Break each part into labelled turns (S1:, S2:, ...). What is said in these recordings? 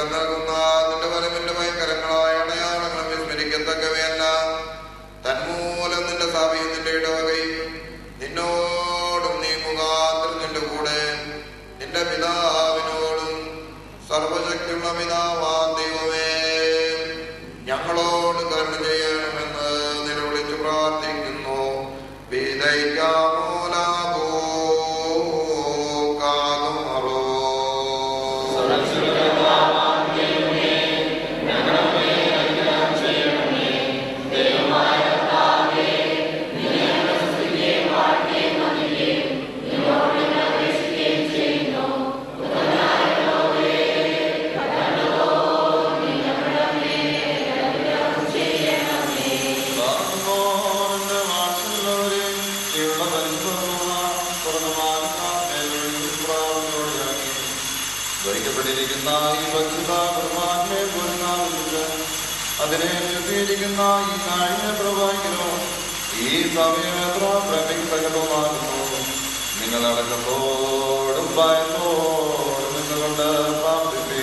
S1: ഫലം നൽകുന്ന നിന്റെ വരവിന്റെ ഭയങ്കരങ്ങളായ അടയാളങ്ങളും വിസ്മരിക്കത്തക്കവയല്ല. തന്മൂലം നിന്റെ സഭയും നിന്റെ ഇടവകയും നിന്നോടും നീ മുഖാന്തരം നിന്റെ കൂടെ നിന്റെ പിതാവിനോടും സർവശക്തിയുള്ള പിതാവാം ദൈവമേ ഞങ്ങളോട് കരുണ ചെയ്യണമെന്ന് നിലവിളിച്ച് പ്രാർത്ഥിക്കുന്നു.
S2: അതിനെ ചുറ്റിയിരിക്കുന്ന ഈ നാഴിനെ പ്രവാഹിക്കണോ. ഈ സമയം എത്ര പ്രമിക്കതമാകുന്നു. നിങ്ങൾ അടക്കത്തോടും ഭയത്തോടും നിന്നുകൊണ്ട് പ്രാർത്ഥിപ്പേ.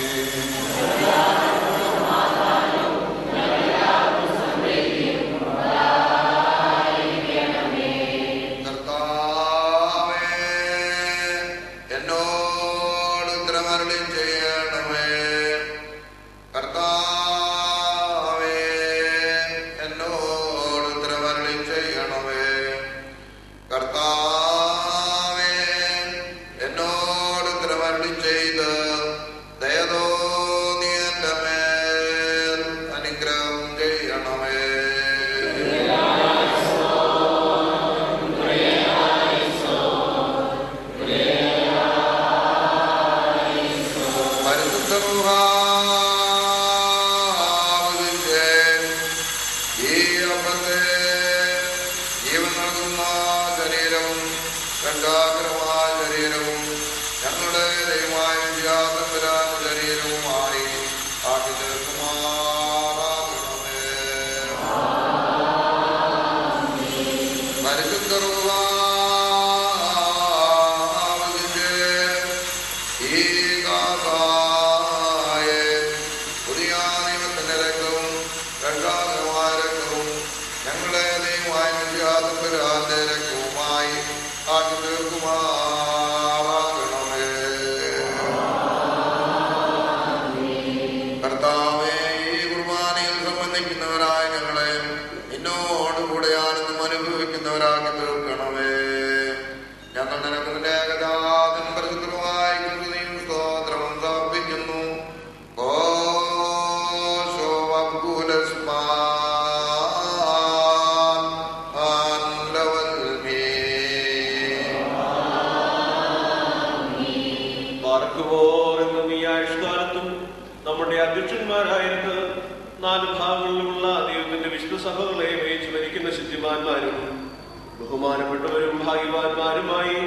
S3: ബഹുമാനപ്പെട്ടവരും ഭാഗ്യവാന്മാരുമായി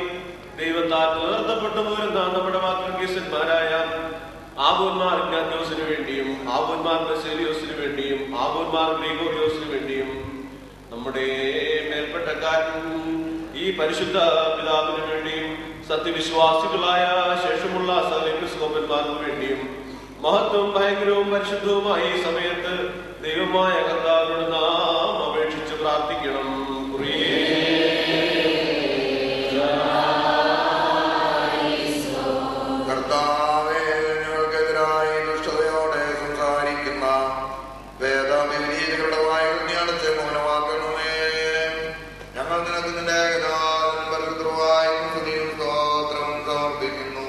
S3: ദൈവത്താൽ ഉയർത്തപ്പെട്ടു പോരുന്ന നമ്മുടെ മാതൃകീസന്മാരായ ആബോന്മാർ ഇഗ്നാത്യോസിന് വേണ്ടിയും ആബോന്മാർ ബസേലിയോസിന് വേണ്ടിയും ആബോന്മാർ ഗ്രിഗോറിയോസിന് വേണ്ടിയും നമ്മുടെ മേൽപ്പെട്ടക്കാരൻ ഈ പരിശുദ്ധ പിതാവിന് വേണ്ടിയും സത്യവിശ്വാസികളായ ശേഷമുള്ള സകലസ്കോപ്പന്മാർക്ക് വേണ്ടിയും മഹത്വവും ഭയങ്കരവും പരിശുദ്ധവുമായ ഈ സമയത്ത് ദൈവമായ കർത്താവിനോട് നാം അപേക്ഷിച്ച് പ്രാർത്ഥിക്കണം.
S1: കർത്താവേ, ഞങ്ങൾക്കെതിരായി ദുഷ്ടതയോടെ സംസാരിക്കുന്ന വേദവിരീതികളുടെ വായിൽ നീ അടച്ച് മൗനമാക്കണമേ. ഞങ്ങൾ നിനക്ക് നിന്റെ ഏകനാഥൻ പരിശുദ്ധമായി സ്തുതിയും സ്തോത്രവും സമർപ്പിക്കുന്നു.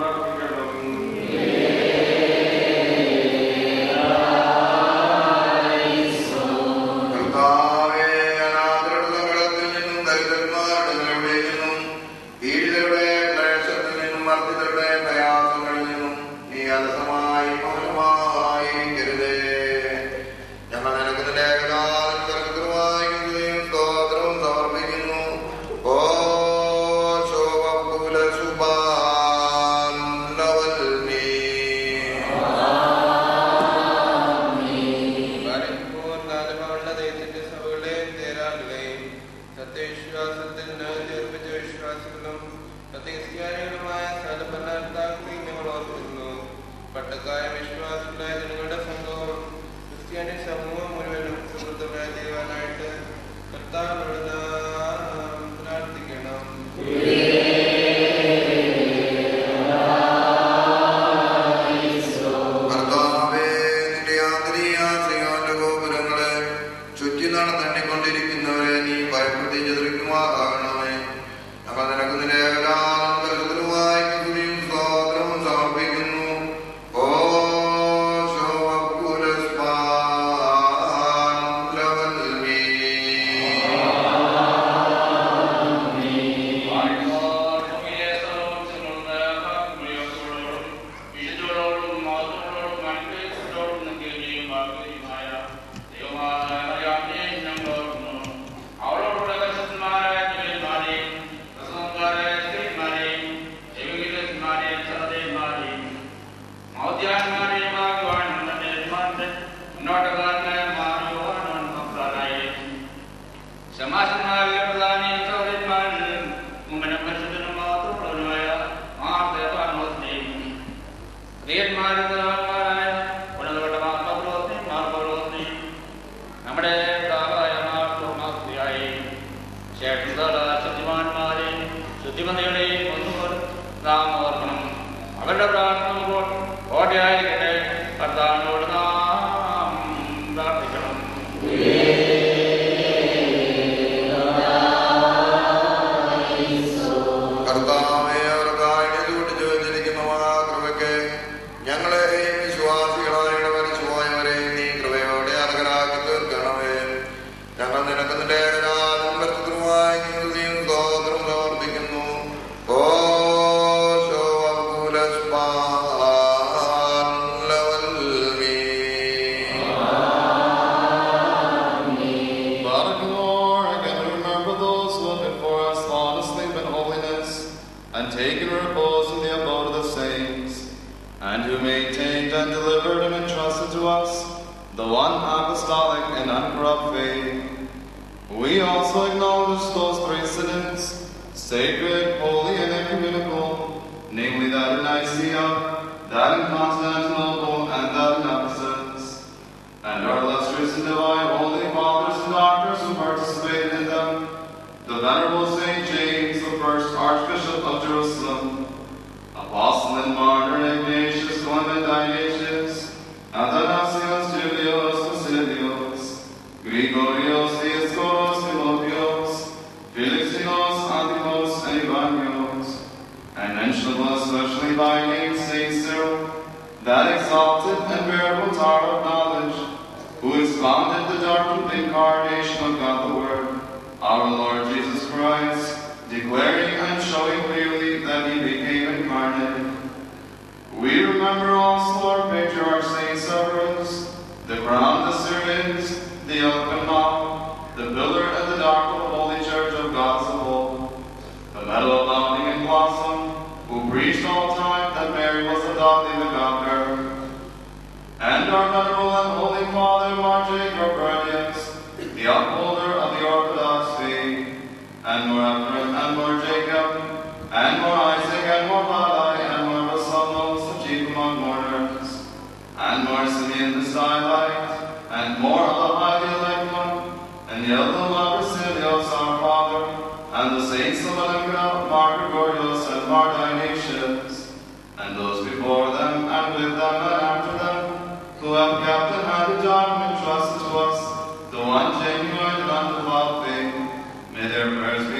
S4: പ്രാർത്ഥിക്കണം. അവരുടെ പ്രാർത്ഥന ഓട്ടയായിരിക്കട്ടെ. കർത്താവിനോട് നാം പ്രാർത്ഥിക്കണം.
S1: കർത്താവേ, അവർക്കായി എഴുതിപ്പിടിച്ചു വെച്ചിരിക്കുന്ന മഹാകൃപയ്ക്ക് ഞങ്ങളെയും വിശ്വാസികളായ മരിച്ചുപോയവരെയും നീ കൃപയോടെ അർഹരാക്കി തീർക്കണമേ. ഞങ്ങൾ നിനക്ക് നിന്റെ ഏകജാതനും പരിശുദ്ധനുമായ സ്തുതിയും സ്തോത്രവും സമർപ്പിക്കുന്നു.
S2: the one apostolic and uncorrupt faith. We also acknowledge those precedents, sacred, holy, and ecumenical, namely that in Nicaea, that in Constantinople, and that in Ephesus, and our illustrious and divine holy fathers and doctors who participated in them, the Venerable Saint James, the first Archbishop of Jerusalem, Apostle and Martyr Ignatius, Clement Ignatius, Athanasius, Julius, Basilius, Gregorios, Dioscoros, Timotheos, Felixinos, Antipas, and Evanios, and mentionable especially by name Saint Cyril, that exalted and venerable tower of knowledge, who expounded the doctrine of the incarnation of God the Word, our Lord Jesus Christ, declaring and showing clearly that he became incarnate. We remember also our patriarch Saint Severus, the crown of the Syrians, the eloquent monk, the pillar and the dark of the Holy Church of God's of old, the meadow abounding in blossom, who preached all time that Mary was the godly begotten, and our venerable and holy Father Martin Grobranius, the upholder of the Orthodox faith, and more Ephraim, and more Jacob, and more Isaac, and more Malai, and more Basalos, the chief among mourners, and more Simeon the Stylite, and more of the highly elect one, and the elder Basilios our Father, and the saints of Alenka, Mark Gregorios, and Mark Dionysius, and those before them, and with them, and after them, who have kept and handed down and entrusted to us the one genuine and undefiled faith. May their prayers be